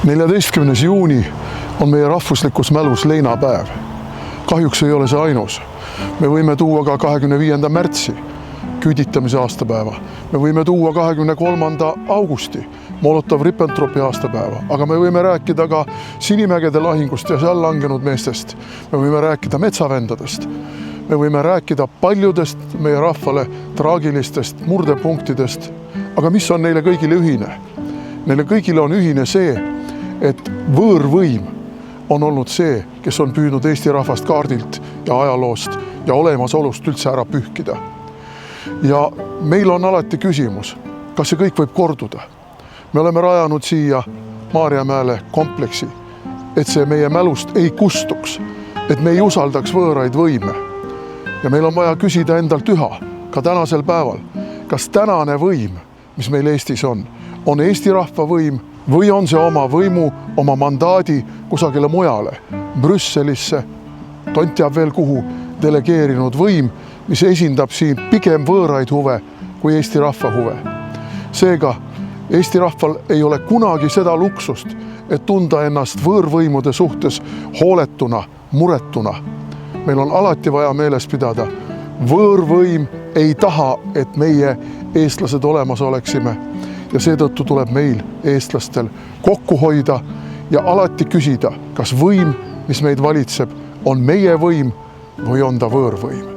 14. juuni on meie rahvuslikus mälus leinapäev. Kahjuks ei ole see ainus. Me võime tuua ka 25. märtsi, küüditamise aastapäeva. Me võime tuua 23. augusti, Molotov-Ribbentropi aastapäeva. Aga me võime rääkida ka Sinimägede lahingust ja seal langenud meestest. Me võime rääkida metsavendadest. Me võime rääkida paljudest meie rahvale traagilistest murdepunktidest. Aga mis on neile kõigile ühine? Neile kõigile on ühine see, et võõrvõim on olnud see, kes on püüdnud Eesti rahvast kaardilt ja ajaloost ja olemasolust üldse ära pühkida. Ja meil on alati küsimus, kas see kõik võib korduda. Me oleme rajanud siia Maarjamäele kompleksi, et see meie mälust ei kustuks, et me ei usaldaks võõraid võime. Ja meil on vaja küsida endalt üha, ka tänasel päeval, kas tänane võim, mis meil Eestis on Eesti rahva võim või on see oma võimu, oma mandaadi kusagile mujale, Brüsselisse, tont teab veel kuhu, delegeerinud võim, mis esindab siin pigem võõraid huve kui Eesti rahva huve. Seega, Eesti rahval ei ole kunagi seda luksust, et tunda ennast võõrvõimude suhtes hooletuna, muretuna. Meil on alati vaja meeles pidada, võõrvõim ei taha, et meie eestlased olemas oleksime. Ja seetõttu tuleb meil, eestlastel, kokku hoida ja alati küsida, kas võim, mis meid valitseb, on meie võim või on ta võõrvõim.